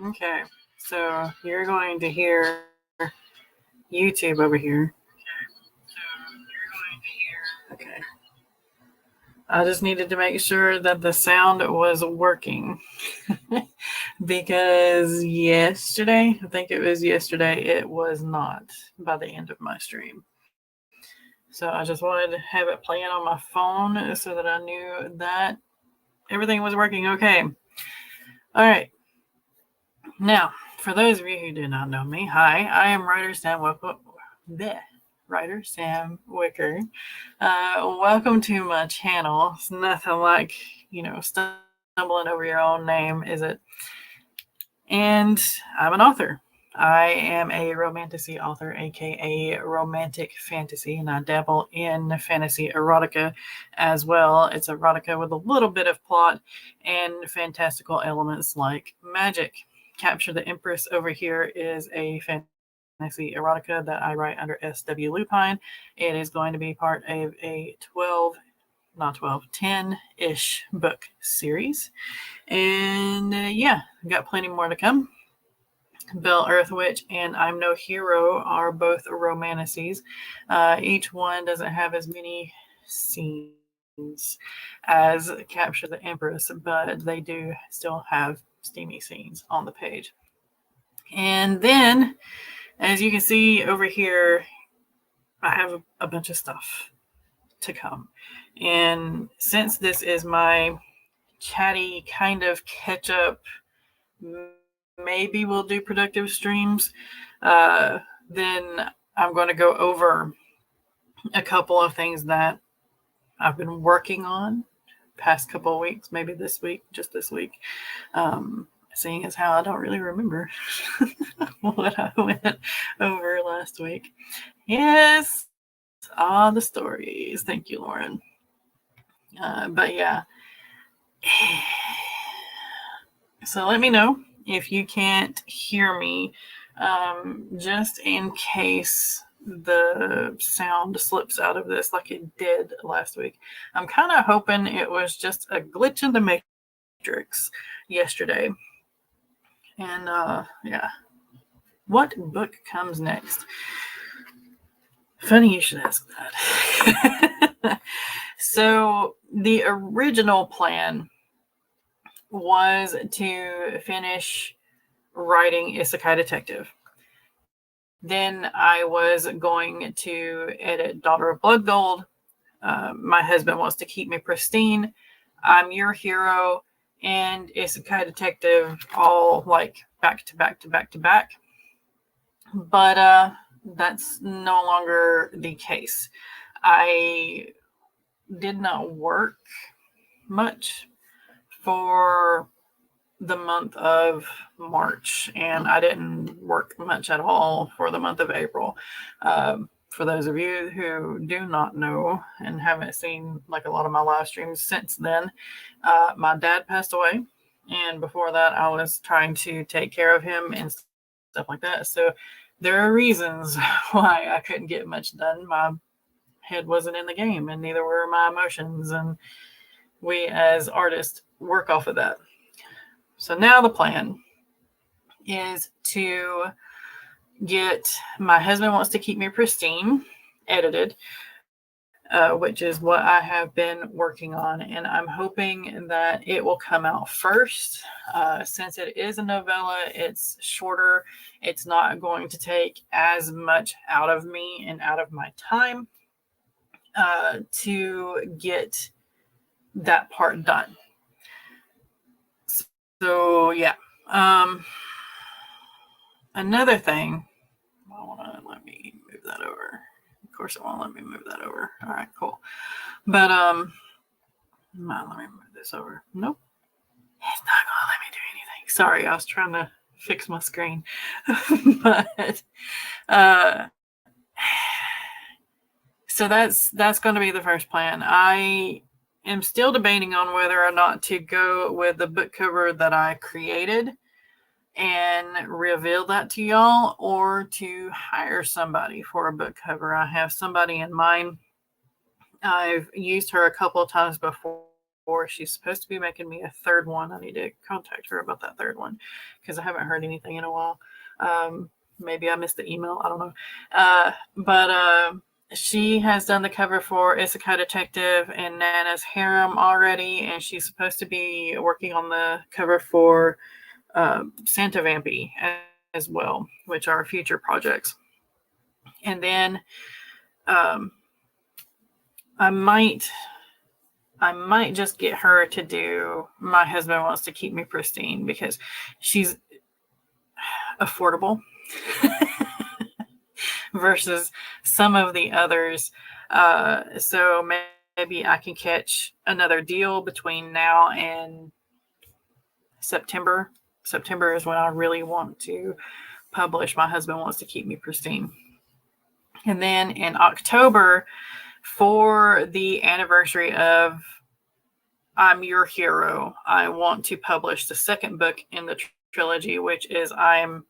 Okay, so you're going to hear YouTube over here. Okay. I just needed to make sure that the sound was working because yesterday, I think it was yesterday, it was not by the end of my stream. So I just wanted to have it playing on my phone so that I knew that everything was working okay. All right. Now, for those of you who do not know me, hi, I am writer Sam Wicker. Welcome to my channel. It's nothing like, stumbling over your own name, is it? And I'm an author. I am a romantasy author, aka romantic fantasy, and I dabble in fantasy erotica as well. It's erotica with a little bit of plot and fantastical elements like magic. Capture the Empress over here is a fantasy erotica that I write under S.W. Lupine. It is going to be part of a 10-ish book series. And yeah, got plenty more to come. Belle Earthwitch and I'm No Hero are both romantices. Each one doesn't have as many scenes as Capture the Empress, but they do still have steamy scenes on the page. And then, as you can see over here, I have a bunch of stuff to come. And since this is my chatty kind of catch up, maybe we'll do productive streams, then I'm going to go over a couple of things that I've been working on past couple of weeks, maybe just this week. Seeing as how I don't really remember what I went over last week. Yes, all the stories. Thank you, Lauren. But yeah. So let me know if you can't hear me, just in case the sound slips out of this like it did last week. I'm kind of hoping it was just a glitch in the matrix yesterday. And yeah. What book comes next? Funny you should ask that. So the original plan was to finish writing Isekai Detective. Then I was going to edit Daughter of Blood Gold. My husband wants to keep me pristine. I'm Your Hero and Isekai Detective all like back to back to back to back. But that's no longer the case. I did not work much for the month of March, and I didn't work much at all for the month of April. For those of you who do not know and haven't seen like a lot of my live streams since then, my dad passed away, and before that I was trying to take care of him and stuff like that. So there are reasons why I couldn't get much done. My head wasn't in the game, and neither were my emotions, and we as artists work off of that. So now the plan is to get My Husband Wants to Keep Me Pristine edited, which is what I have been working on. And I'm hoping that it will come out first. Since it is a novella, it's shorter. It's not going to take as much out of me and out of my time to get that part done. So yeah. Another thing, let me move that over. Of course it won't let me move that over. All right, cool. But let me move this over. Nope. It's not gonna let me do anything. Sorry, I was trying to fix my screen. But so that's going to be the first plan. I am still debating on whether or not to go with the book cover that I created and reveal that to y'all, or to hire somebody for a book cover. I have somebody in mind. I've used her a couple of times before, She's supposed to be making me a third one. I need to contact her about that third one because I haven't heard anything in a while. Maybe I missed the email. I don't know. But she has done the cover for Isekai Detective and Nana's Harem already, and she's supposed to be working on the cover for Santa Vampy as well, which are future projects. And then I might just get her to do My Husband Wants to Keep Me Pristine because she's affordable versus some of the others. So maybe I can catch another deal between now and September. September is when I really want to publish My Husband Wants to Keep Me Pristine. And then in October, for the anniversary of I'm Your Hero, I want to publish the second book in the trilogy, which is I'm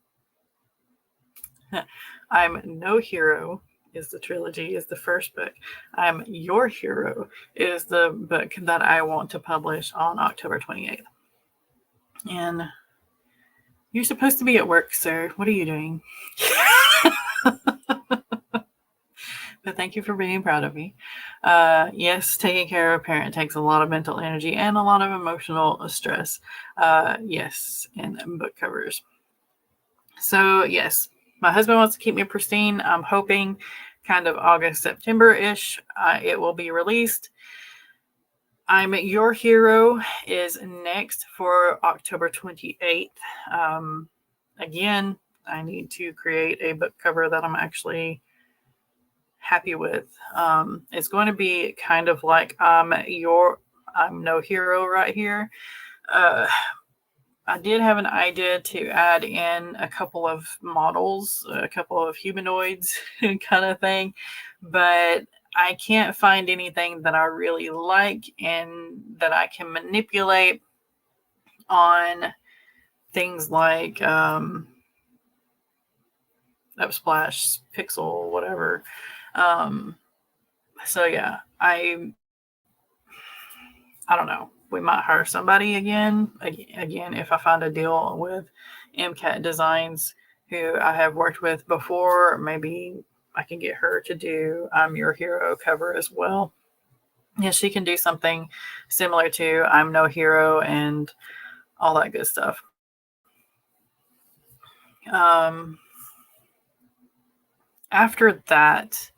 No Hero is the trilogy, is the first book. I'm Your Hero is the book that I want to publish on October 28th. And you're supposed to be at work, sir. What are you doing? But thank you for being proud of me. Yes, taking care of a parent takes a lot of mental energy and a lot of emotional stress. Yes, and book covers. So, yes, My Husband Wants to Keep Me Pristine. I'm hoping kind of August, September-ish, it will be released. I'm Your Hero is next for October 28th. Again, I need to create a book cover that I'm actually happy with. It's going to be kind of like I'm No Hero right here. I did have an idea to add in a couple of models, a couple of humanoids kind of thing, but I can't find anything that I really like and that I can manipulate on things like Upsplash, Pixel, whatever. So yeah, I don't know. We might hire somebody again, if I find a deal with MCAT Designs, who I have worked with before. Maybe I can get her to do I'm Your Hero cover as well. And she can do something similar to I'm No Hero and all that good stuff. After that,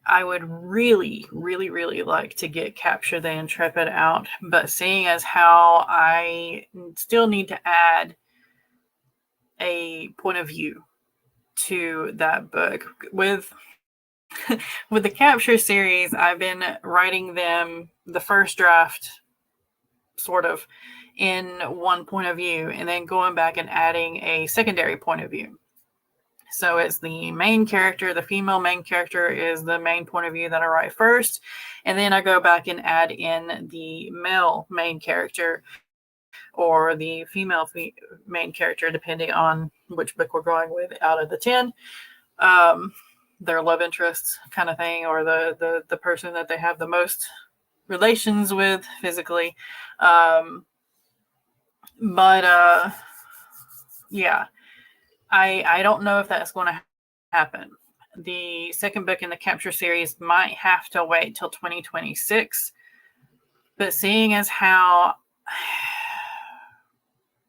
I would really, really, really like to get Capture the Intrepid out, but seeing as how I still need to add a point of view to that book. With the Capture series, I've been writing them, the first draft, sort of, in one point of view, and then going back and adding a secondary point of view. So it's the main character, the female main character is the main point of view that I write first. And then I go back and add in the male main character or the female main character, depending on which book we're going with out of the 10. Their love interests kind of thing, or the person that they have the most relations with physically. Yeah. I don't know if that's going to happen. The second book in the Capture series might have to wait till 2026. But seeing as how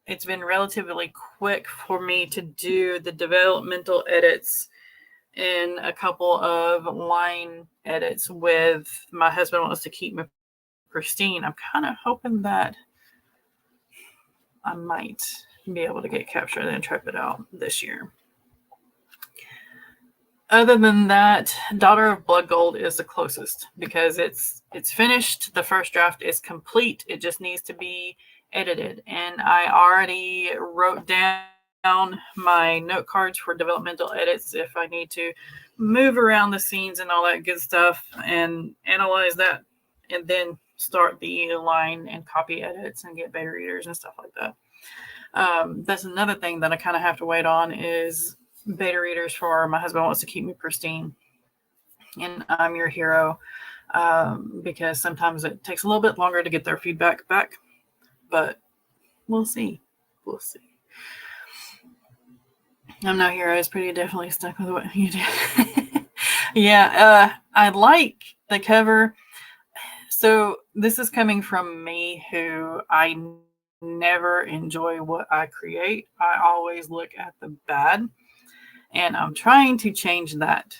it's been relatively quick for me to do the developmental edits and a couple of line edits with My Husband Wants to Keep Me Pristine, I'm kind of hoping that I might be able to get Capture the Intrepid out this year. Other than that, Daughter of Blood Gold is the closest because it's finished. The first draft is complete. It just needs to be edited. And I already wrote down my note cards for developmental edits if I need to move around the scenes and all that good stuff and analyze that and then start the line and copy edits and get beta readers and stuff like that. That's another thing that I kind of have to wait on is beta readers for My Husband Wants to Keep Me Pristine and I'm Your Hero. because sometimes it takes a little bit longer to get their feedback back, but we'll see. We'll see. I'm No Hero is pretty definitely stuck with what you did. Yeah, I like the cover. So this is coming from me, who I never enjoy what I create. I always look at the bad, and I'm trying to change that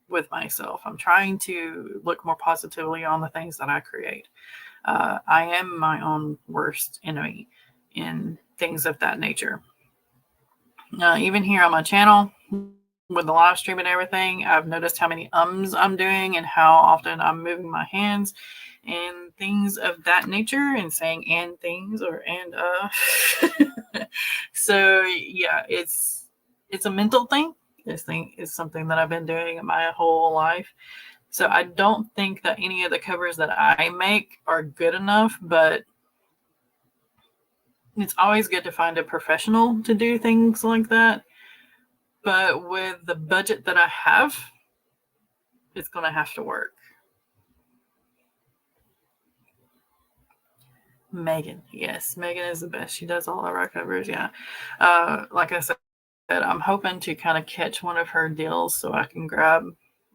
with myself. I'm trying to look more positively on the things that I create. I am my own worst enemy in things of that nature. Even here on my channel, with the live stream and everything, I've noticed how many I'm doing and how often I'm moving my hands and things of that nature, and saying and things or and so yeah, it's a mental thing. This thing is something that I've been doing my whole life. So I don't think that any of the covers that I make are good enough, but it's always good to find a professional to do things like that. But with the budget that I have, it's going to have to work. Megan. Yes, Megan is the best. She does all of our covers. Yeah. Like I said, I'm hoping to kind of catch one of her deals so I can grab,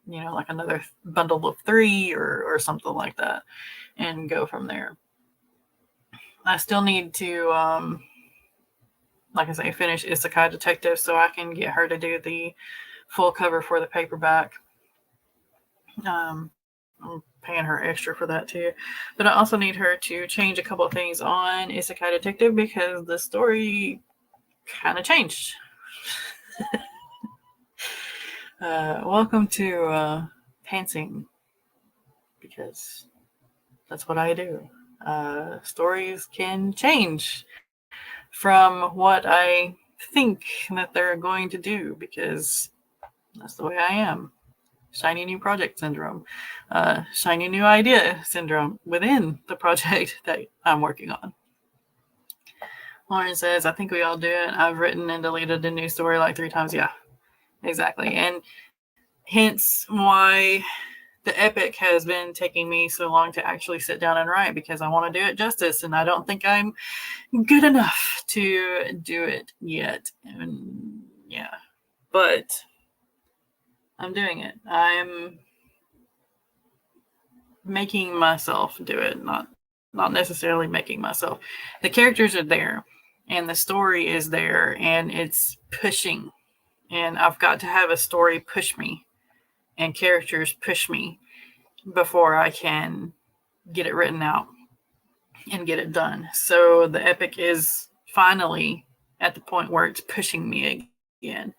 like another bundle of 3 or something like that and go from there. I still need to, like I say, finish Isekai Detective so I can get her to do the full cover for the paperback. I'm paying her extra for that too. But I also need her to change a couple of things on Isekai Detective because the story kind of changed. Welcome to pantsing, because that's what I do. Stories can change from what I think that they're going to do, because that's the way I am. Shiny new project syndrome, shiny new idea syndrome within the project that I'm working on. Lauren says, I think we all do it. I've written and deleted a new story like 3 times. Yeah, exactly. And hence why the epic has been taking me so long to actually sit down and write, because I want to do it justice, and I don't think I'm good enough to do it yet. And yeah, but I'm doing it. I'm making myself do it, not necessarily making myself. The characters are there, and the story is there, and it's pushing. And I've got to have a story push me and characters push me before I can get it written out and get it done. So the epic is finally at the point where it's pushing me again.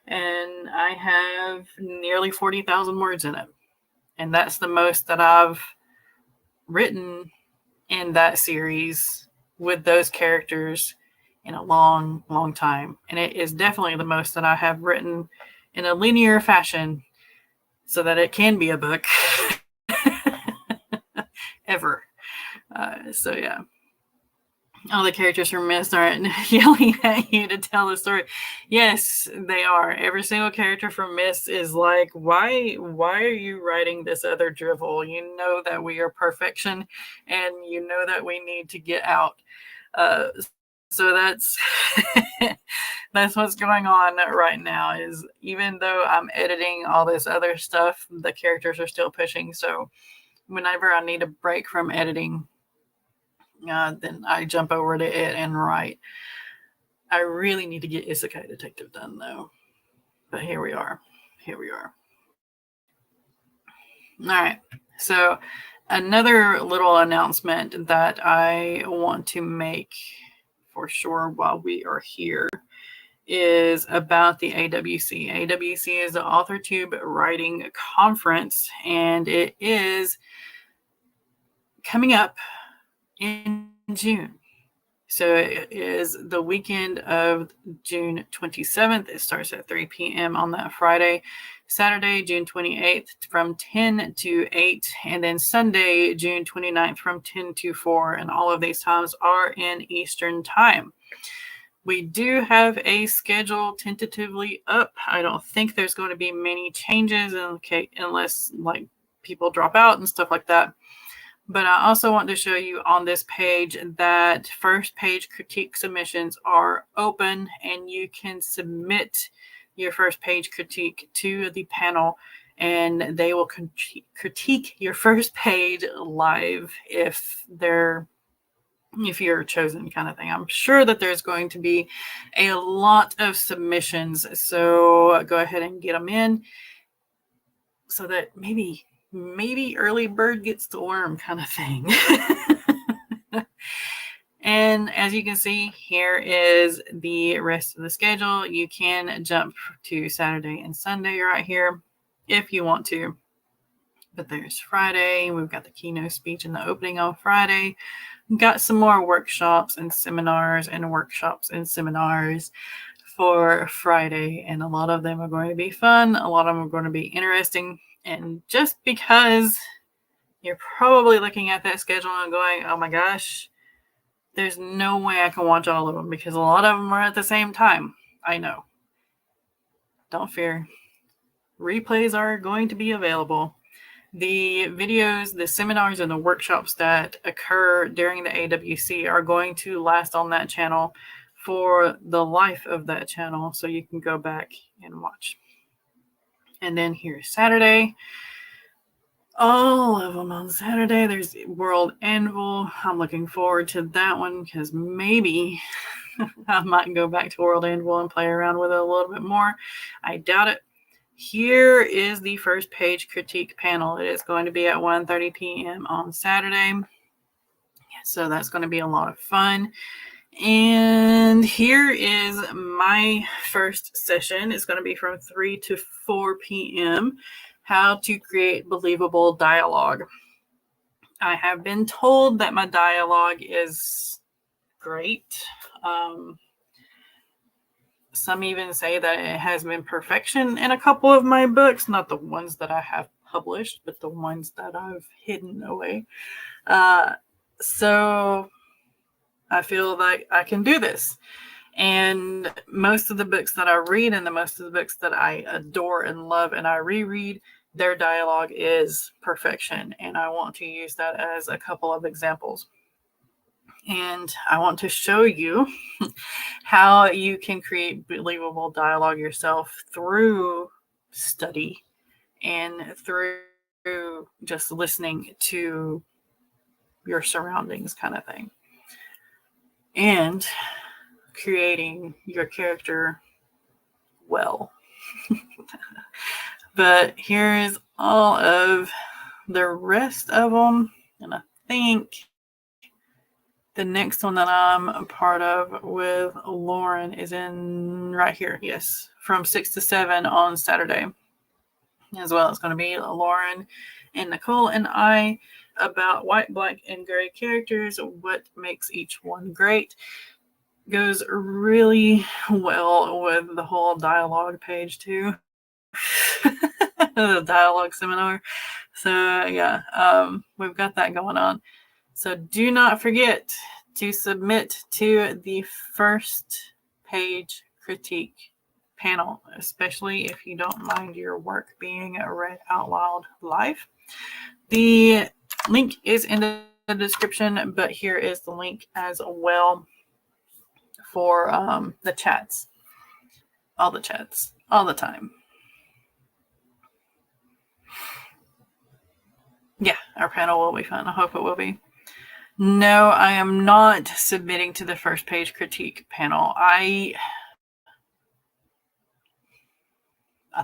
And I have nearly 40,000 words in it. And that's the most that I've written in that series with those characters in a long, long time. And it is definitely the most that I have written in a linear fashion so that it can be a book ever. So yeah. All the characters from Mist aren't yelling at you to tell the story. Yes, they are. Every single character from Mist is like, why are you writing this other drivel? You know that we are perfection, and you know that we need to get out. So that's that's what's going on right now. Is even though I'm editing all this other stuff, the characters are still pushing. So whenever I need a break from editing, then I jump over to it and write. I really need to get Isekai Detective done, though. But here we are. Here we are. All right. So another little announcement that I want to make for sure while we are here is about the AWC. AWC is the AuthorTube Writing Conference, and it is coming up in June. So it is the weekend of June 27th. It starts at 3 p.m. on that Friday. Saturday, June 28th from 10 to 8. And then Sunday, June 29th from 10 to 4. And all of these times are in Eastern Time. We do have a schedule tentatively up. I don't think there's going to be many changes unless like people drop out and stuff like that. But I also want to show you on this page that first page critique submissions are open, and you can submit your first page critique to the panel, and they will critique your first page live if you're chosen, kind of thing. I'm sure that there's going to be a lot of submissions, so go ahead and get them in so that maybe early bird gets the worm, kind of thing. And as you can see, here is the rest of the schedule. You can jump to Saturday and Sunday right here if you want to. But there's Friday. We've got the keynote speech and the opening on Friday. We've got some more workshops and seminars for Friday. And a lot of them are going to be fun. A lot of them are going to be interesting. And just because you're probably looking at that schedule and going, oh my gosh, there's no way I can watch all of them because a lot of them are at the same time. I know. Don't fear. Replays are going to be available. The videos, the seminars, and the workshops that occur during the AWC are going to last on that channel for the life of that channel, so you can go back and watch. And then here's Saturday. All of them on Saturday. There's World Anvil. I'm looking forward to that one because maybe I might go back to World Anvil and play around with it a little bit more. I doubt it. Here is the first page critique panel. It is going to be at 1:30 p.m. on Saturday. So that's going to be a lot of fun. And here is my first session. It's going to be from 3 to 4 p.m. How to create believable dialogue. I have been told that my dialogue is great. Some even say that it has been perfection in a couple of my books, not the ones that I have published, but the ones that I've hidden away. So I feel like I can do this. And most of the books that I read and most of the books that I adore and love and I reread, their dialogue is perfection. And I want to use that as a couple of examples. And I want to show you how you can create believable dialogue yourself through study and through just listening to your surroundings, kind of thing. And creating your character well. But here's all of the rest of them. And I think the next one that I'm a part of with Lauren is in right here. Yes, from 6 to 7 on Saturday as well. It's going to be Lauren and Nicole and I about white, black, and gray characters, what makes each one great. Goes really well with the whole dialogue page too. The dialogue seminar. So yeah, we've got that going on. So do not forget to submit to the first page critique panel, especially if you don't mind your work being read out loud live. The link is in the description, but here is the link as well for the chats. All the chats, all the time. Yeah, our panel will be fun. I hope it will be. No, I am not submitting to the first page critique panel. I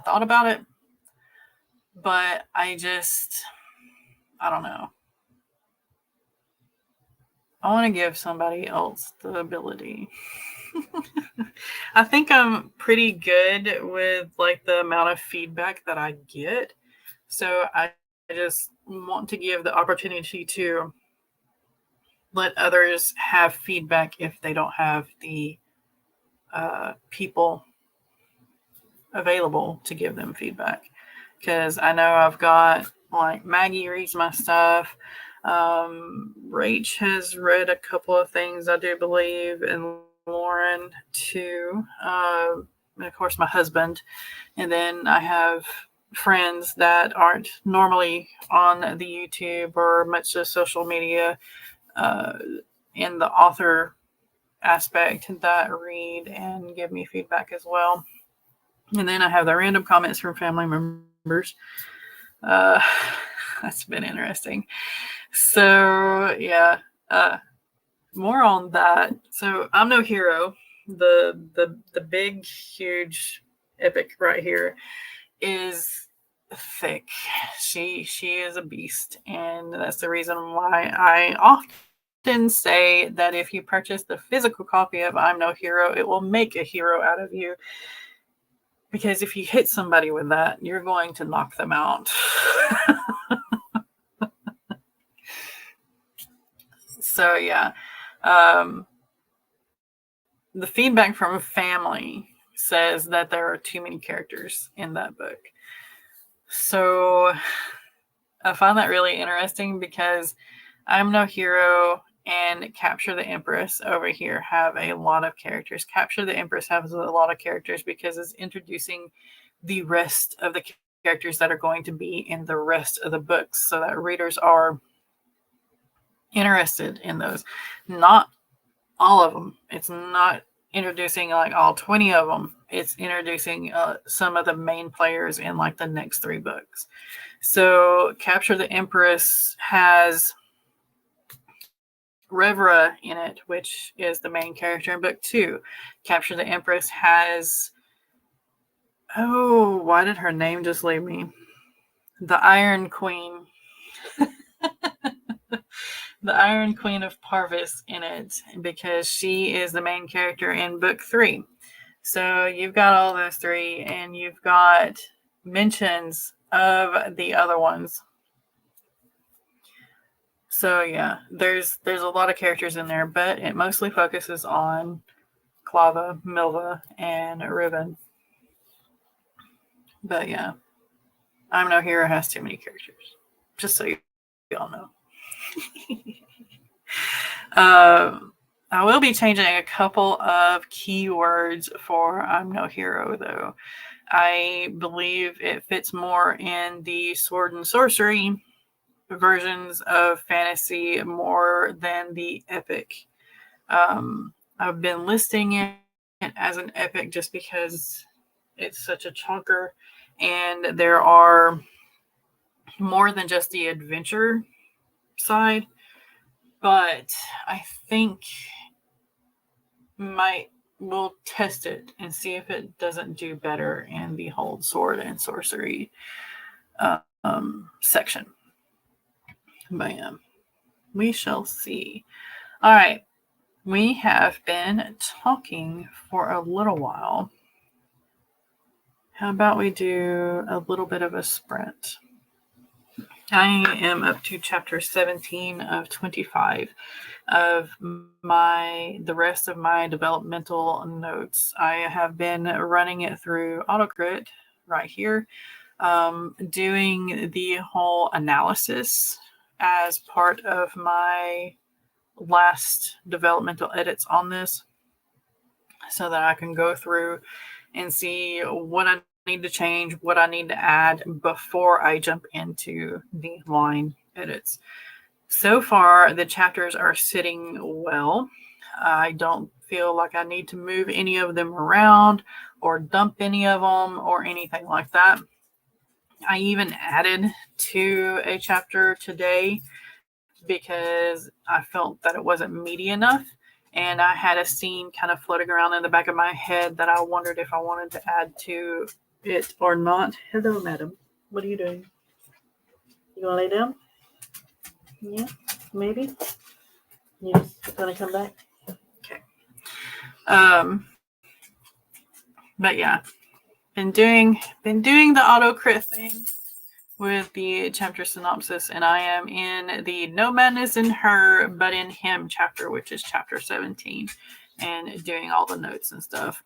thought about it, but I don't know. I want to give somebody else the ability. I think I'm pretty good with like the amount of feedback that I get. So I just want to give the opportunity to let others have feedback if they don't have the people available to give them feedback. Because I know I've got like Maggie reads my stuff. Rach has read a couple of things, I do believe, and Lauren too. And of course, my husband. And then I have friends that aren't normally on the YouTube or much of social media in the author aspect that read and give me feedback as well. And then I have the random comments from family members. That's been interesting. So yeah, more on that. So I'm No Hero, the big, huge epic right here is thick. She is a beast, and that's the reason why I often say that if you purchase the physical copy of I'm No Hero, it will make a hero out of you. Because if you hit somebody with that, you're going to knock them out. So yeah, the feedback from family says that there are too many characters in that book. So I find that really interesting because I'm No Hero and Capture the Empress over here have a lot of characters. Capture the Empress has a lot of characters because it's introducing the rest of the characters that are going to be in the rest of the books so that readers are interested in those. Not all of them. It's not introducing like all 20 of them. It's introducing some of the main players in like the next 3 books. So Capture the Empress has Revra in it, which is the main character in book 2. Capture the Empress has, oh, why did her name just leave me? The Iron Queen. The Iron Queen of Parvis in it because she is the main character in book 3. So you've got all those 3 and you've got mentions of the other ones. So yeah, there's a lot of characters in there, but it mostly focuses on Clava, Milva, and Riven. But yeah, I'm No Hero has too many characters. Just so you all know. I will be changing a couple of keywords for I'm No Hero, though. I believe it fits more in the sword and sorcery versions of fantasy more than the epic. I've been listing it as an epic just because it's such a chunker and there are more than just the adventure side, but I think we'll test it and see if it doesn't do better in the whole sword and sorcery section. But yeah, we shall see. All right, we have been talking for a little while. How about we do a little bit of a sprint? I am up to chapter 17 of 25 of the rest of my developmental notes. I have been running it through AutoCrit right here, doing the whole analysis as part of my last developmental edits on this so that I can go through and see what I need to change, what I need to add before I jump into the line edits. So far, the chapters are sitting well. I don't feel like I need to move any of them around or dump any of them or anything like that. I even added to a chapter today because I felt that it wasn't meaty enough. And I had a scene kind of floating around in the back of my head that I wondered if I wanted to add to it or not. Hello, madam. What are you doing? You want to lay down? Yeah, maybe. You just gonna come back? Okay. But yeah, been doing the AutoCrit thing with the chapter synopsis, and I am in the No Madness in Her, but in Him chapter, which is chapter 17, and doing all the notes and stuff.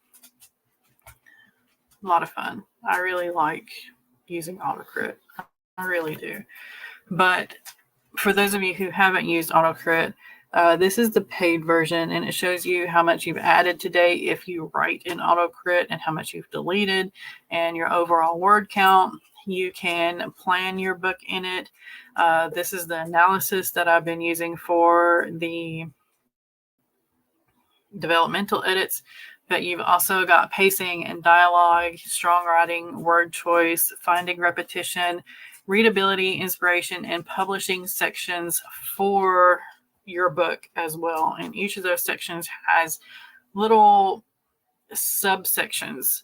A lot of fun. I really like using AutoCrit. I really do. But for those of you who haven't used AutoCrit, this is the paid version, and it shows you how much you've added today if you write in AutoCrit and how much you've deleted and your overall word count. You can plan your book in it. This is the analysis that I've been using for the developmental edits, but you've also got pacing and dialogue, strong writing, word choice, finding repetition, readability, inspiration, and publishing sections for your book as well. And each of those sections has little subsections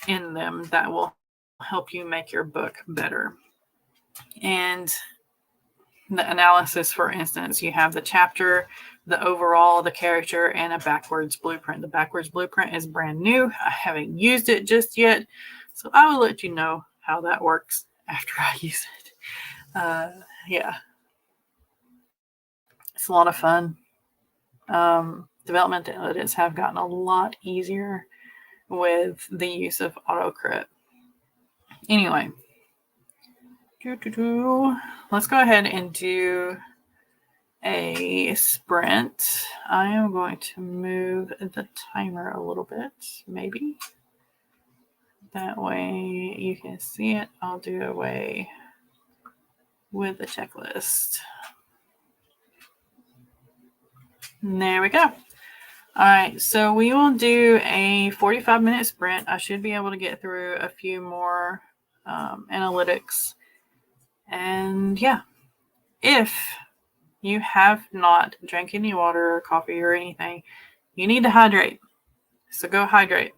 in them that will help you make your book better. And the analysis, for instance, you have the chapter, the overall, the character, and a backwards blueprint. The backwards blueprint is brand new. I haven't used it just yet, so I will let you know how that works after I use it. Yeah, it's a lot of fun. Development edits have gotten a lot easier with the use of AutoCrit. Anyway, let's go ahead and do a sprint. I am going to move the timer a little bit, maybe. That way you can see it. I'll do away with the checklist. And there we go. All right, so we will do a 45-minute sprint. I should be able to get through a few more analytics. And yeah, if you have not drank any water or coffee or anything, you need to hydrate. So go hydrate.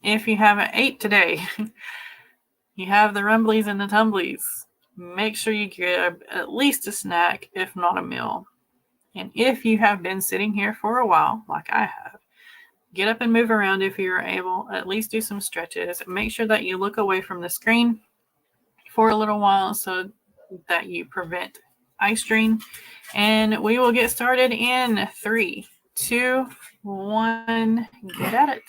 If you haven't ate today, you have the rumblies and the tumblies. Make sure you grab at least a snack, if not a meal. And if you have been sitting here for a while, like I have, get up and move around if you're able. At least do some stretches. Make sure that you look away from the screen for a little while so that you prevent eye strain. And we will get started in 3, 2, 1. Get at it.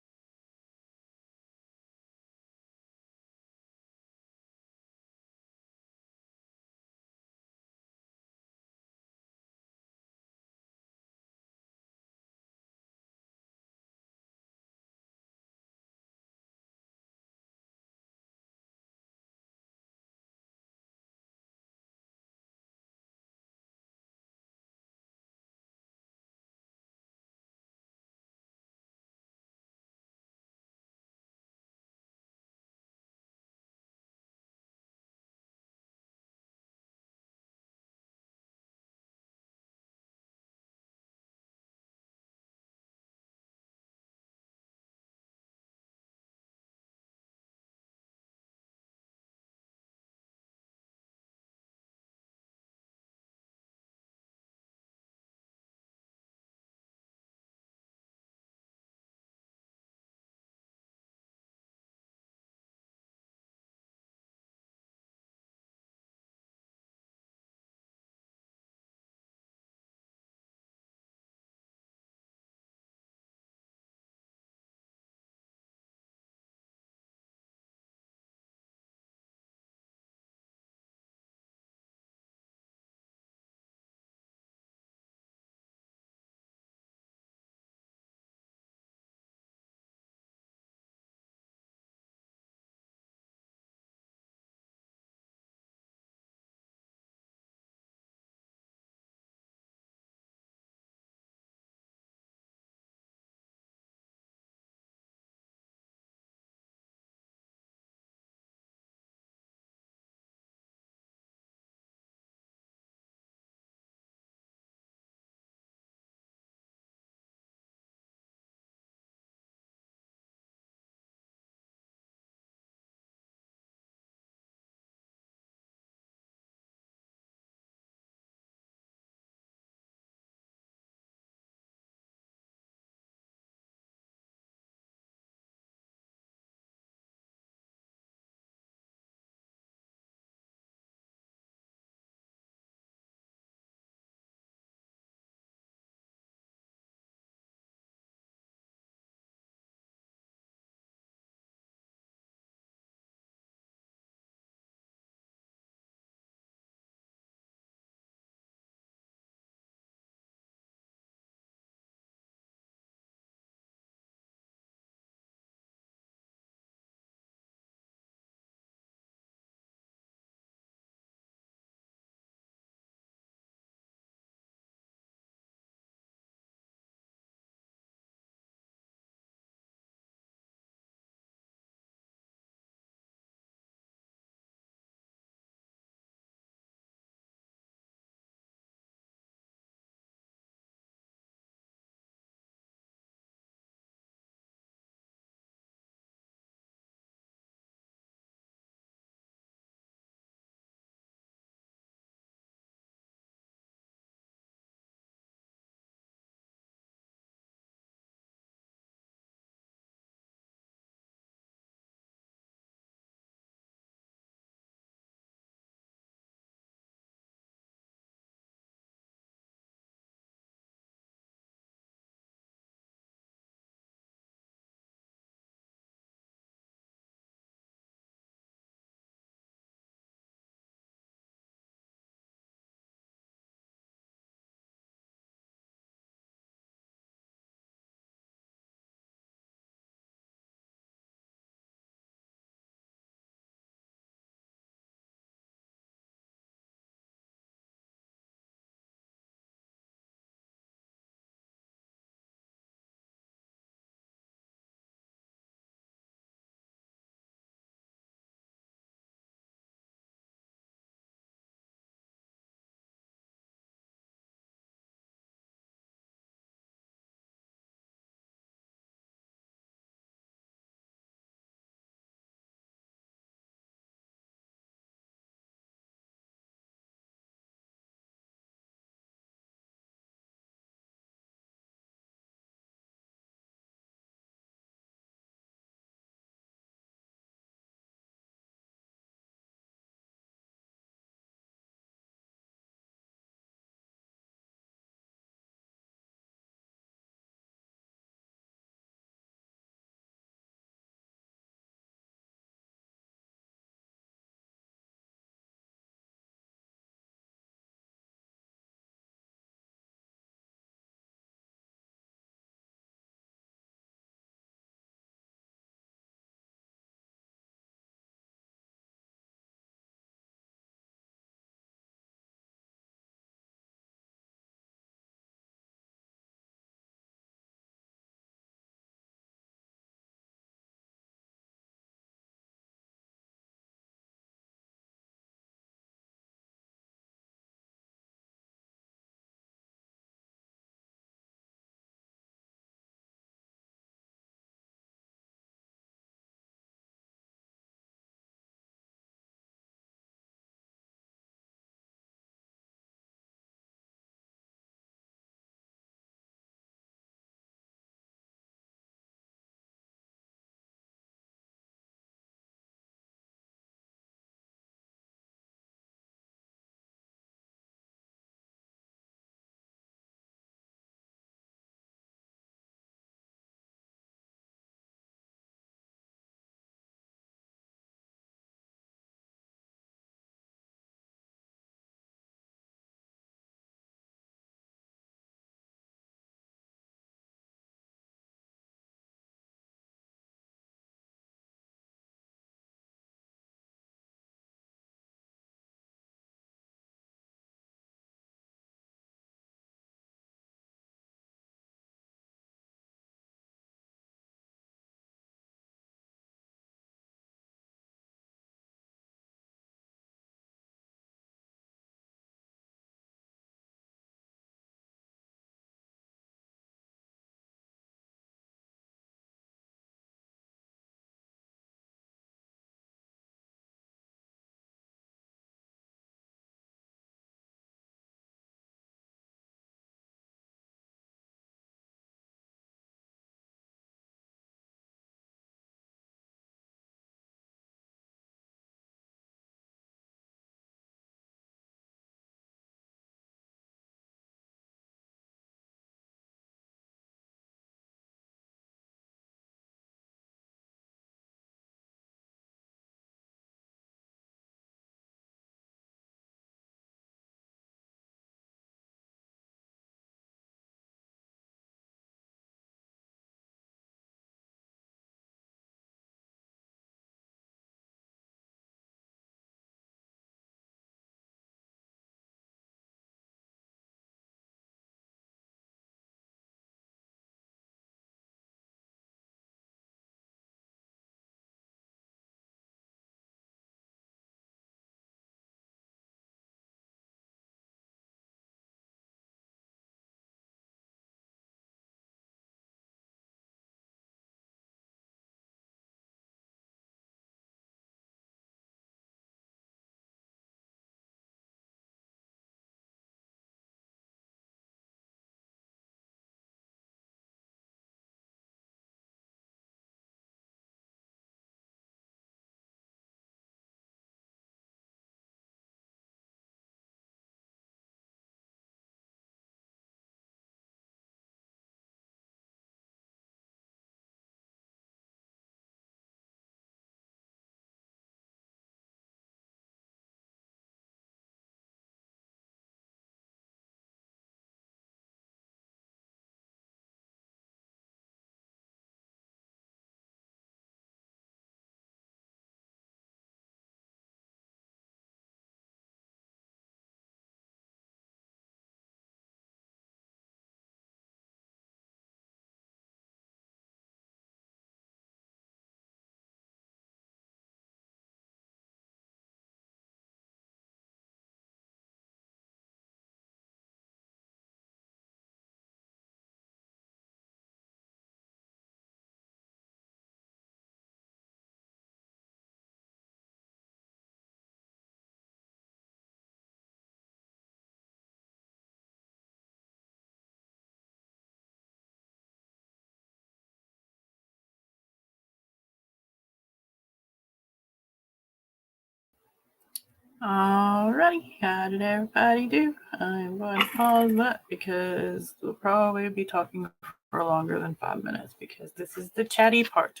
Alrighty, how did everybody do? I'm going to pause that because we'll probably be talking for longer than 5 minutes because this is the chatty part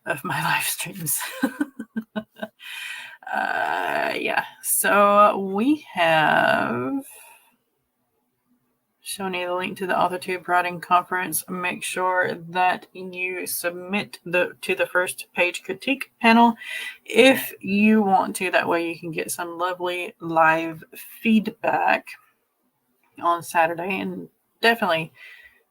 of my live streams. Yeah, so we have shown you the link to the AuthorTube Writing Conference. Make sure that you submit to the first page critique panel if you want to. That way you can get some lovely live feedback on Saturday, and definitely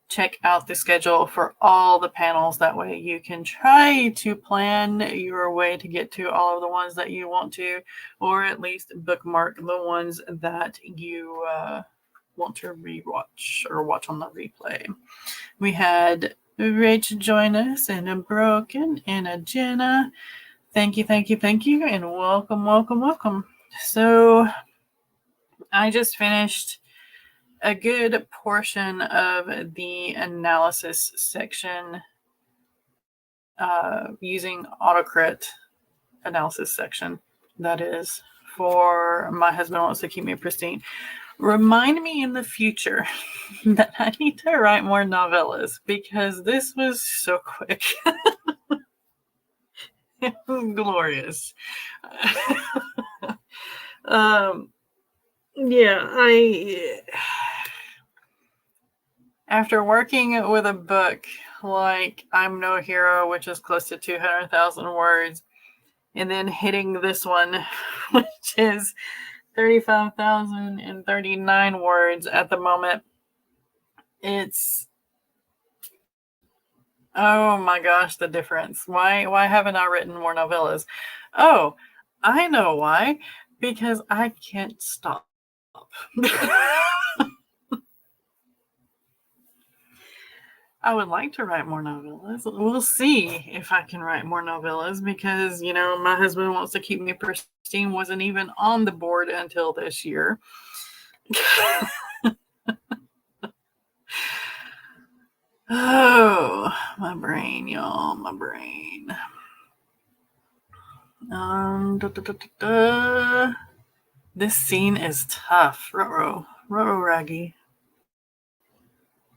check out the schedule for all the panels. That way you can try to plan your way to get to all of the ones that you want to, or at least bookmark the ones that you want to rewatch or watch on the replay. We had Rach join us, and a Broken, and a Jenna. Thank you, and welcome. So I just finished a good portion of the analysis section using autocrit analysis section. That is for My Husband Wants to Keep Me Pristine. Remind me in the future that I need to write more novellas because this was so quick. Glorious. Yeah, after working with a book like I'm No Hero, which is close to 200,000 words, and then hitting this one, which is 35,039 words at the moment, it's, oh my gosh, the difference. Why haven't I written more novellas? Oh, I know why. Because I can't stop. I would like to write more novellas. We'll see if I can write more novellas because, My Husband Wants to Keep Me Pristine wasn't even on the board until this year. Oh, my brain, y'all, my brain. This scene is tough. Ruh-roh Raggy.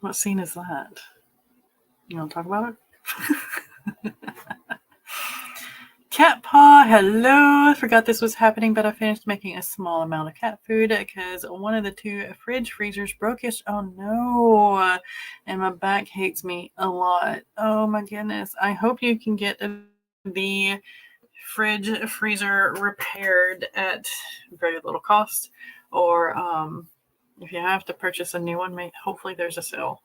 What scene is that? You want to talk about it? Cat paw, hello. I forgot this was happening, but I finished making a small amount of cat food because one of the two fridge freezers broke. Oh no. And my back hates me a lot. Oh my goodness. I hope you can get the fridge freezer repaired at very little cost, or if you have to purchase a new one, hopefully there's a sale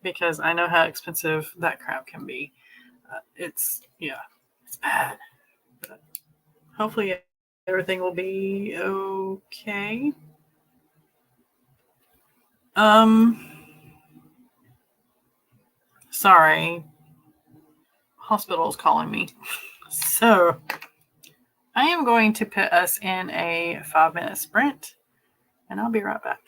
because I know how expensive that crap can be. It's bad. But hopefully everything will be okay. Sorry. Hospital is calling me. So I am going to put us in a 5-minute sprint, and I'll be right back.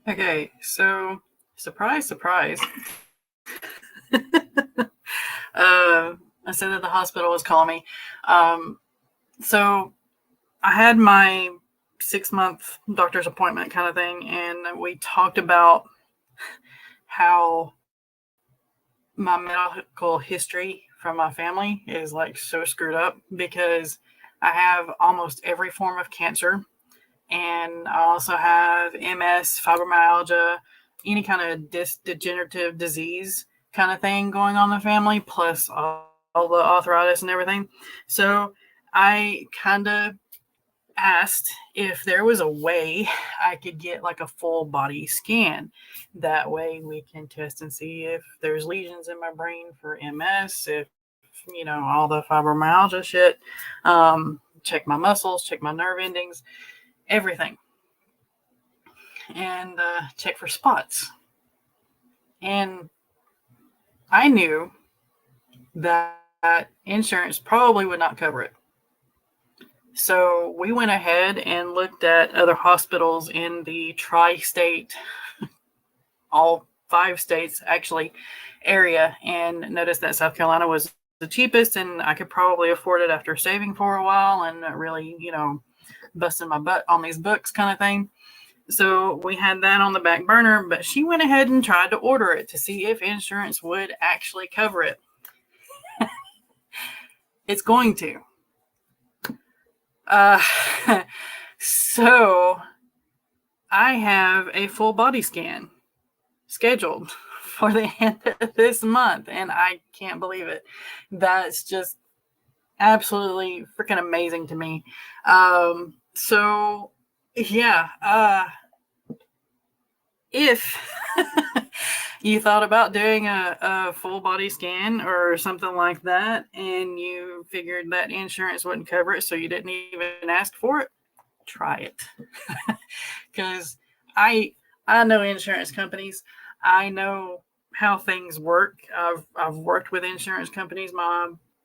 Okay, so surprise, surprise. I said that the hospital was calling me. So I had my 6-month doctor's appointment kind of thing, and we talked about how my medical history from my family is like so screwed up because I have almost every form of cancer, and I also have MS, fibromyalgia, any kind of degenerative disease kind of thing going on in the family, plus all the arthritis and everything. So I kind of asked if there was a way I could get like a full body scan. That way we can test and see if there's lesions in my brain for MS, if all the fibromyalgia shit, check my muscles, check my nerve endings, everything, and check for spots. And I knew that insurance probably would not cover it. So we went ahead and looked at other hospitals in the tri-state, all 5 states actually, area, and noticed that South Carolina was the cheapest, and I could probably afford it after saving for a while and really, busting my butt on these books kind of thing. So we had that on the back burner, but she went ahead and tried to order it to see if insurance would actually cover it. It's going to. So I have a full body scan scheduled for the end of this month, and I can't believe it. That's just absolutely freaking amazing to me. So yeah, if you thought about doing a full body scan or something like that, and you figured that insurance wouldn't cover it, so you didn't even ask for it, try it. Because I know insurance companies. I know how things work. I've worked with insurance companies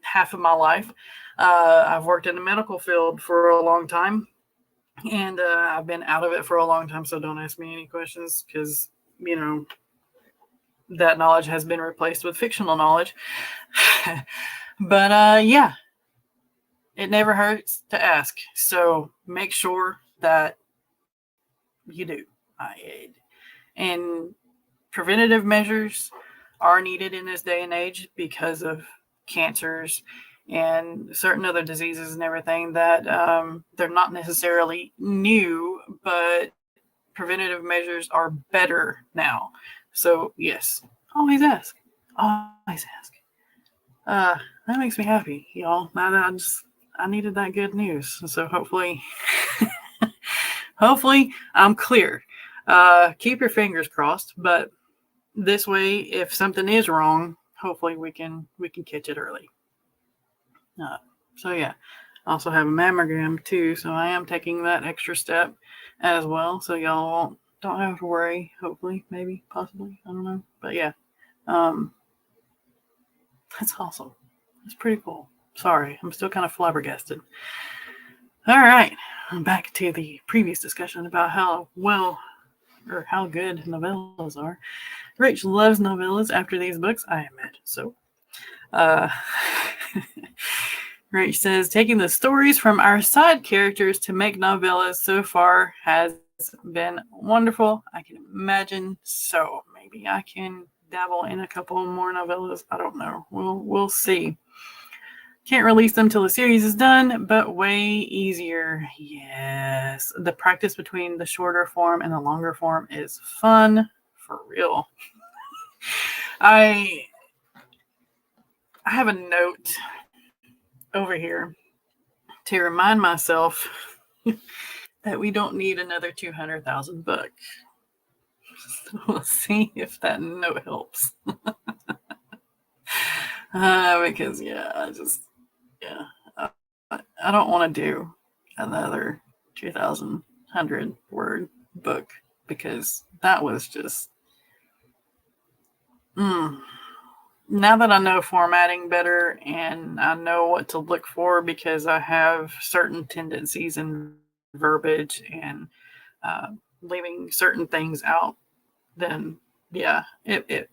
half of my life. I've worked in the medical field for a long time, and I've been out of it for a long time. So don't ask me any questions because that knowledge has been replaced with fictional knowledge. But yeah, it never hurts to ask. So make sure that you do. And preventative measures are needed in this day and age because of cancers and certain other diseases and everything that they're not necessarily new, but preventative measures are better now. So yes, always ask. Always ask. That makes me happy, y'all. Now that I needed that good news. So hopefully I'm clear. Keep your fingers crossed, but this way, if something is wrong, hopefully we can catch it early. So yeah, I also have a mammogram too, so I am taking that extra step as well. So y'all don't have to worry. Hopefully, maybe, possibly, I don't know, but yeah, that's awesome. That's pretty cool. Sorry, I'm still kind of flabbergasted. All right, back to the previous discussion about how good novellas are. Rach loves novellas after these books, I imagine so. Rach says, taking the stories from our side characters to make novellas so far has been wonderful. I can imagine so. Maybe I can dabble in a couple more novellas. I don't know. We'll see. Can't release them till the series is done, but way easier. Yes. The practice between the shorter form and the longer form is fun. For real. I have a note over here to remind myself that we don't need another 200,000 books. So we'll see if that note helps. Because I don't want to do another 2,100 word book because that was just now that I know formatting better and I know what to look for because I have certain tendencies in verbiage and leaving certain things out, then yeah, a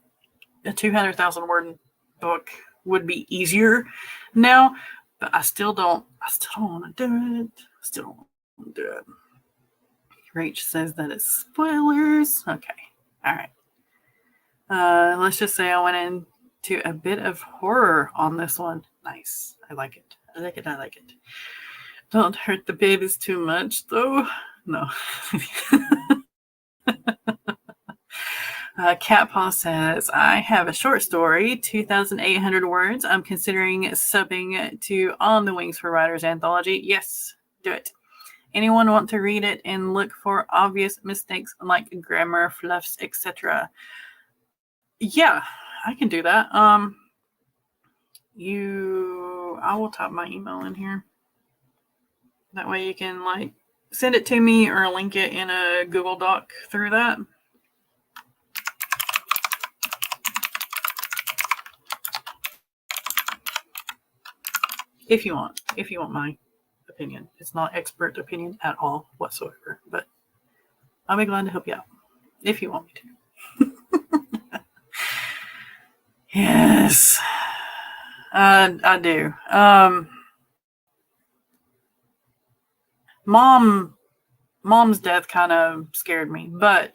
200,000 word book would be easier now, but I still don't want to do it. Still don't want to do it. Rach says that it's spoilers. Okay. All right. Let's just say I went into a bit of horror on this one. Nice. I like it. I like it. Don't hurt the babies too much, though. No. Cat Paw says, I have a short story, 2,800 words. I'm considering subbing to On the Wings for Writers anthology. Yes, do it. Anyone want to read it and look for obvious mistakes like grammar, fluffs, etc.? Yeah, I can do that. I will type my email in here. That way you can like send it to me or link it in a Google Doc through that. If you want my opinion. It's not expert opinion at all whatsoever, but I'll be glad to help you out if you want me to. Yes, I do. Mom's death kind of scared me, but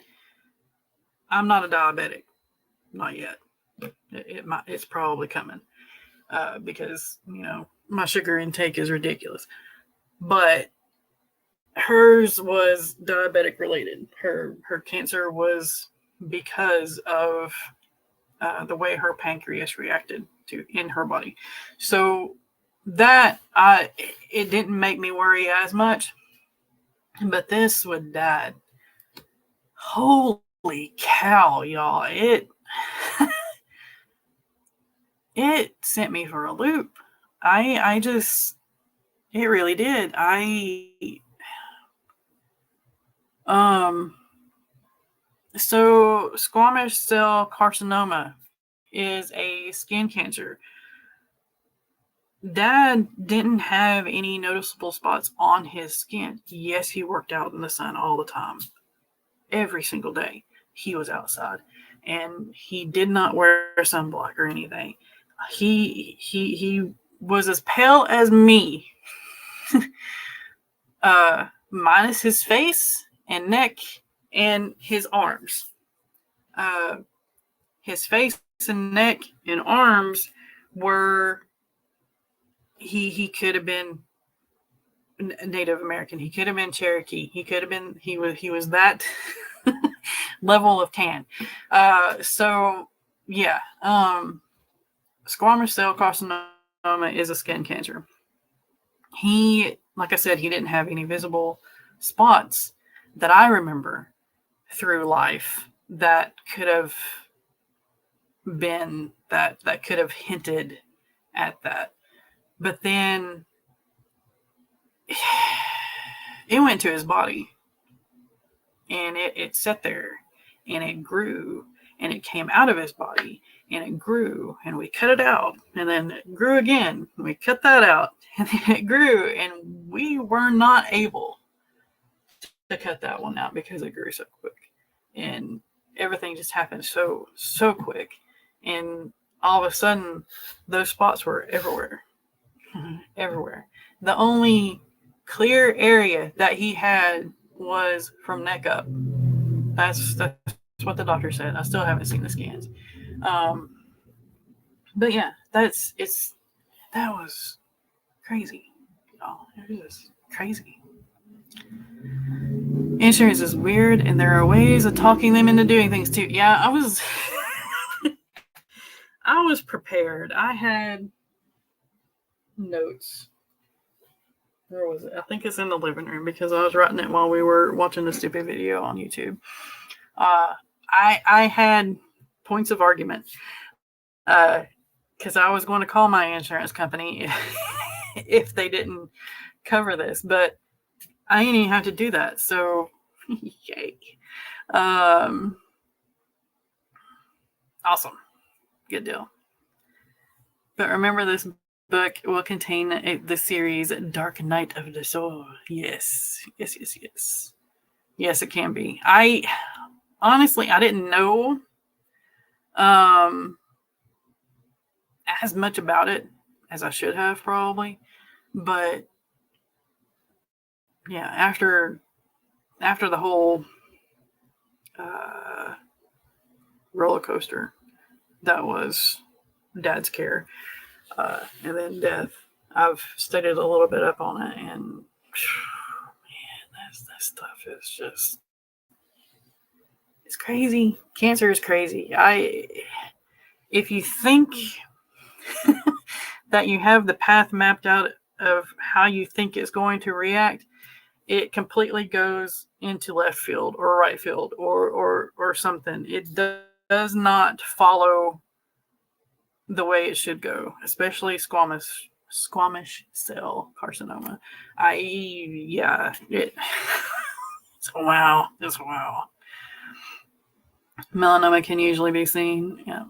I'm not a diabetic, not yet. It's probably coming because my sugar intake is ridiculous. But hers was diabetic related. Her cancer was because of the way her pancreas reacted in her body. So that it didn't make me worry as much. But this with Dad, holy cow, y'all! It sent me for a loop. It really did. So squamous cell carcinoma is a skin cancer. Dad didn't have any noticeable spots on his skin. Yes, he worked out in the sun all the time. Every single day he was outside, and he did not wear sunblock or anything. He was as pale as me, minus his face and neck and his arms. His face and neck and arms were, he could have been Native American. He could have been Cherokee. He was that level of tan. So yeah, squamous cell carcinoma is a skin cancer. Like I said, he didn't have any visible spots that I remember through life that could have been that could have hinted at that. But then it went to his body, and it sat there, and it grew, and it came out of his body, and it grew, and we cut it out, and then it grew again. We cut that out, and then it grew, and we were not able to cut that one out because it grew so quick, and everything just happened so quick, and all of a sudden those spots were everywhere. Everywhere. The only clear area that he had was from neck up. That's what the doctor said. I still haven't seen the scans. But yeah, that was crazy. Oh, it was crazy. Insurance is weird, and there are ways of talking them into doing things too. Yeah, I was prepared. I had notes. Where was it? I think it's in the living room because I was writing it while we were watching the stupid video on YouTube. I had points of argument because I was going to call my insurance company if they didn't cover this, but I didn't even have to do that. So, yay. Awesome. Good deal. But remember, this book will contain the series Dark Night of the Soul. Yes. Yes, it can be. I honestly, I didn't know um, as much about it as I should have probably, but yeah, after the whole uh, roller coaster that was Dad's care, and then death, I've studied a little bit up on it, and man, that stuff is just it's crazy. Cancer is crazy. If you think that you have the path mapped out of how you think it's going to react, it completely goes into left field or right field or something. It does not follow the way it should go, especially squamous cell carcinoma. Yeah, it's wow. It's wow. Melanoma can usually be seen. Yeah.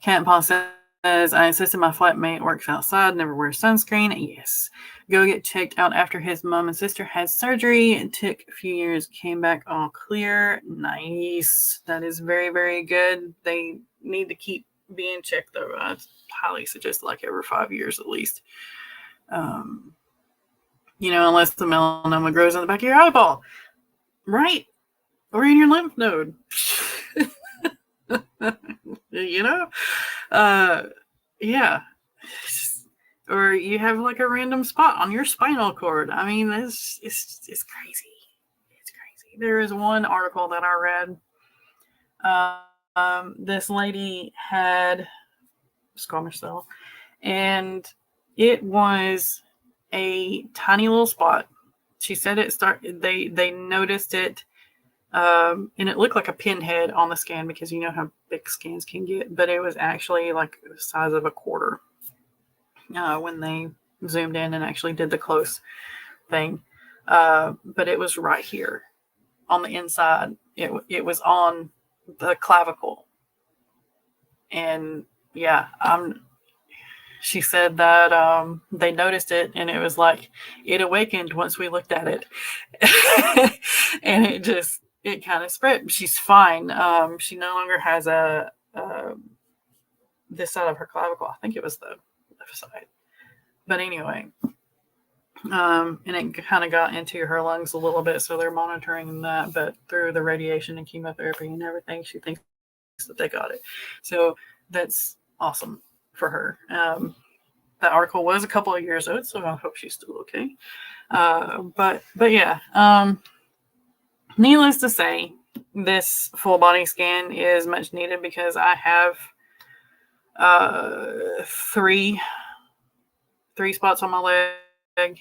Cat Paw says, I insisted my flatmate works outside, never wears sunscreen. Yes. Go get checked out after his mom and sister had surgery. It took a few years, came back all clear. Nice. That is very, very good. They need to keep being checked, though. I highly suggest like every 5 years at least. Unless the melanoma grows in the back of your eyeball. Right? Or in your lymph node. Yeah. Or you have like a random spot on your spinal cord. I mean, it's crazy. It's crazy. There is one article that I read. This lady had squamous cell, and it was a tiny little spot. She said they noticed it, and it looked like a pinhead on the scan because you know how big scans can get, but it was actually like the size of a quarter when they zoomed in and actually did the close thing. But it was right here on the inside. It was on the clavicle. And yeah, she said that they noticed it, and it was like it awakened once we looked at it. And it kind of spread. She's fine. She no longer has this side of her clavicle. I think it was the left side. But anyway, and it kind of got into her lungs a little bit, so they're monitoring that. But through the radiation and chemotherapy and everything, she thinks that they got it. So that's awesome for her. That article was a couple of years old, so I hope she's still okay. But yeah, needless to say, this full body scan is much needed because I have three spots on my leg,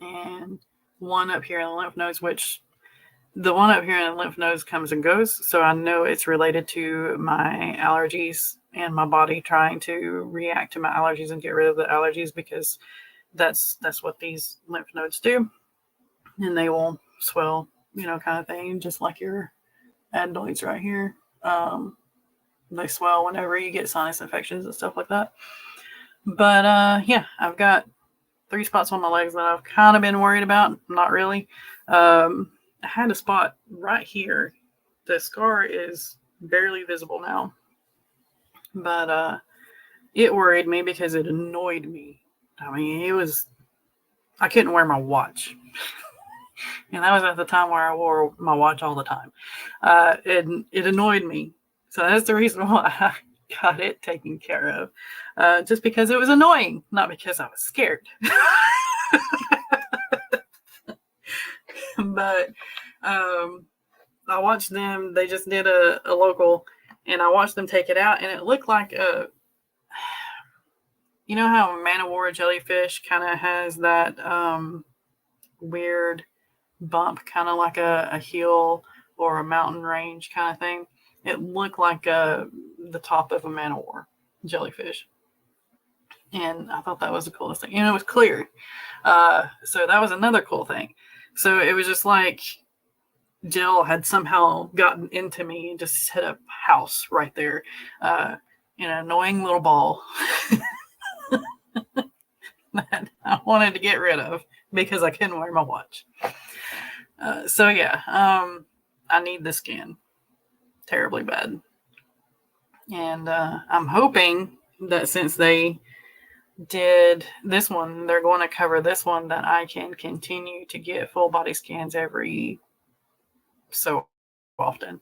and one up here in the lymph nodes, which the one up here in the lymph nodes comes and goes. So I know it's related to my allergies and my body trying to react to my allergies and get rid of the allergies, because that's what these lymph nodes do. And they will swell, kind of thing, just like your adenoids right here. They swell whenever you get sinus infections and stuff like that. But yeah, I've got 3 spots on my legs that I've kind of been worried about. Not really. I had a spot right here. The scar is barely visible now. But it worried me because it annoyed me. I mean, I couldn't wear my watch. And that was at the time where I wore my watch all the time. It annoyed me. So that's the reason why I got it taken care of. Just because it was annoying, not because I was scared. But I watched them. They just did a local, and I watched them take it out, and it looked like you know how a man of war jellyfish kind of has that weird bump, kind of like a hill or a mountain range kind of thing. It looked like the top of a man of war jellyfish. And I thought that was the coolest thing. It was clear. So that was another cool thing. So it was just like Jill had somehow gotten into me and just set up house right there. An annoying little ball that I wanted to get rid of because I couldn't wear my watch. So yeah, I need the scan terribly bad. And I'm hoping that since they did this one, they're going to cover this one, that I can continue to get full body scans every so often.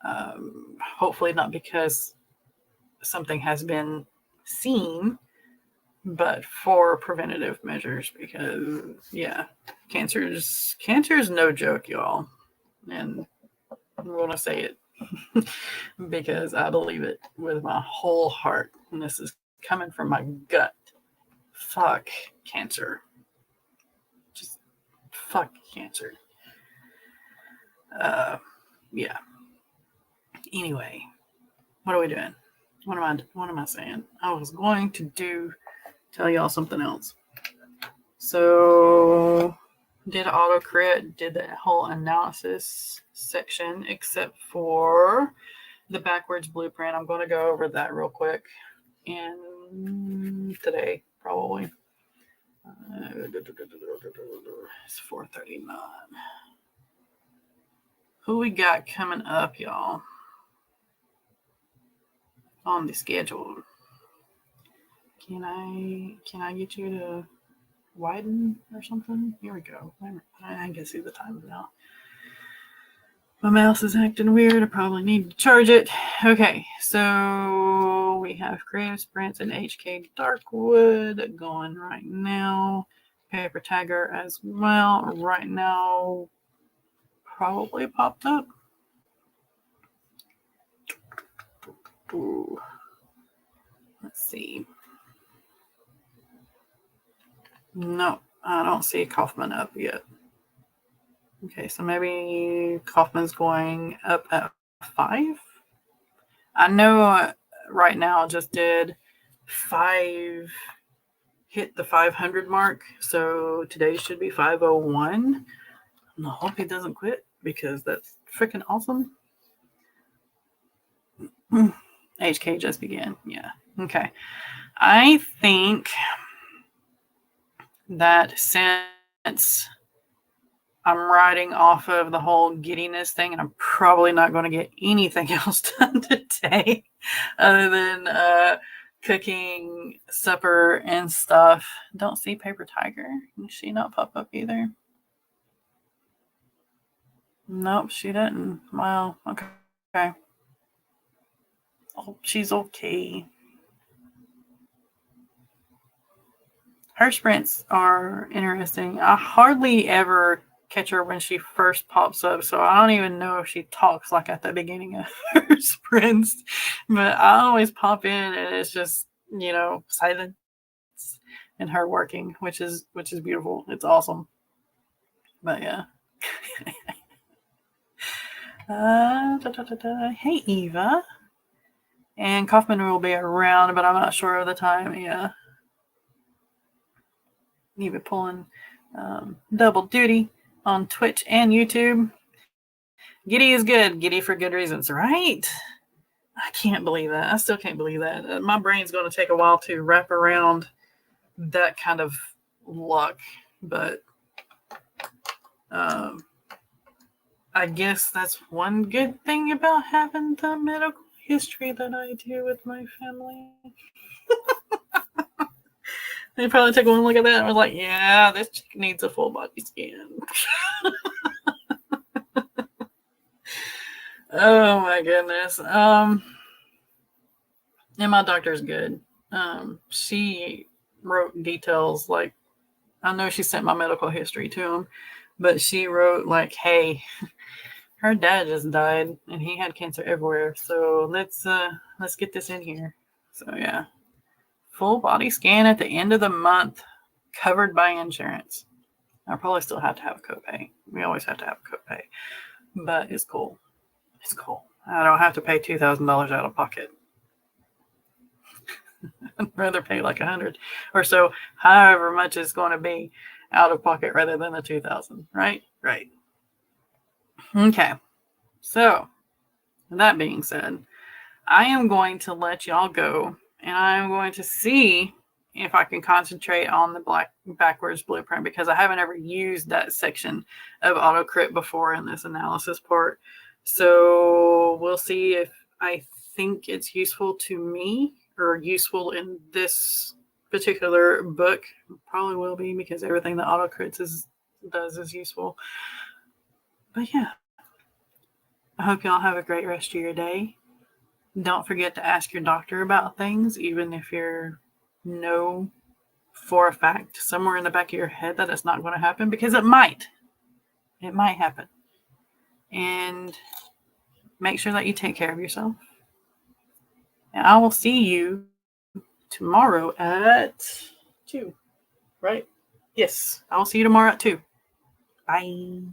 Hopefully not because something has been seen, but for preventative measures, because yeah, cancer's no joke, y'all. And I'm going to say it because I believe it with my whole heart. And this is coming from my gut. Fuck cancer. Just fuck cancer. Yeah. Anyway, what are we doing? What am I saying? I was going to tell y'all something else. So did autocrit, did that whole analysis section, except for the backwards blueprint. I'm going to go over that real quick in today, probably. It's 4:39. Who we got coming up, y'all, on the schedule? Can I get you to widen or something? Here we go. I can see the time now. My mouse is acting weird. I probably need to charge it. Okay, so we have Creative Sprints and HK Darkwood going right now. Paper Tagger as well. Right now, probably popped up. Ooh. Let's see. No, I don't see Kaufman up yet. Okay, so maybe Kaufman's going up at 5. I know right now just did 5, hit the 500 mark. So today should be 501. I hope he doesn't quit because that's freaking awesome. HK just began. Yeah. Okay. I think that since I'm riding off of the whole giddiness thing, and I'm probably not going to get anything else done today other than cooking supper and stuff. Don't see Paper Tiger. Does she not pop up either? Nope, she didn't. Wow. Okay. Oh, she's okay. Her sprints are interesting. I hardly ever catch her when she first pops up, so I don't even know if she talks like at the beginning of her sprints. But I always pop in and it's just, silence and her working, which is beautiful. It's awesome. But yeah. Hey Eva. And Kaufman will be around, but I'm not sure of the time. Yeah. Eva pulling double duty on Twitch and YouTube. Giddy is good. Giddy for good reasons, right? I can't believe that. I still can't believe that. My brain's going to take a while to wrap around that kind of luck. But I guess that's one good thing about having the medical history that I do with my family. They probably took one look at that and was like, yeah, this chick needs a full body scan. Oh my goodness. And my doctor's good. She wrote details like, I know she sent my medical history to him, but she wrote like, hey, her dad just died and he had cancer everywhere. So let's get this in here. So yeah. Full body scan at the end of the month, covered by insurance. I probably still have to have a copay. We always have to have a copay, but it's cool. It's cool. I don't have to pay $2,000 out of pocket. I'd rather pay like $100 or so, however much it's going to be out of pocket, rather than the $2,000. Right? Right. Okay. So, that being said, I am going to let y'all go. And I'm going to see if I can concentrate on the backwards blueprint, because I haven't ever used that section of AutoCrit before in this analysis part. So we'll see if I think it's useful to me or useful in this particular book. Probably will be, because everything that AutoCrit does is useful. But yeah, I hope y'all have a great rest of your day. Don't forget to ask your doctor about things, even if you're know for a fact somewhere in the back of your head that it's not going to happen, because it might. It might happen. And make sure that you take care of yourself. And I will see you tomorrow at 2, right? Yes, I will see you tomorrow at 2. Bye.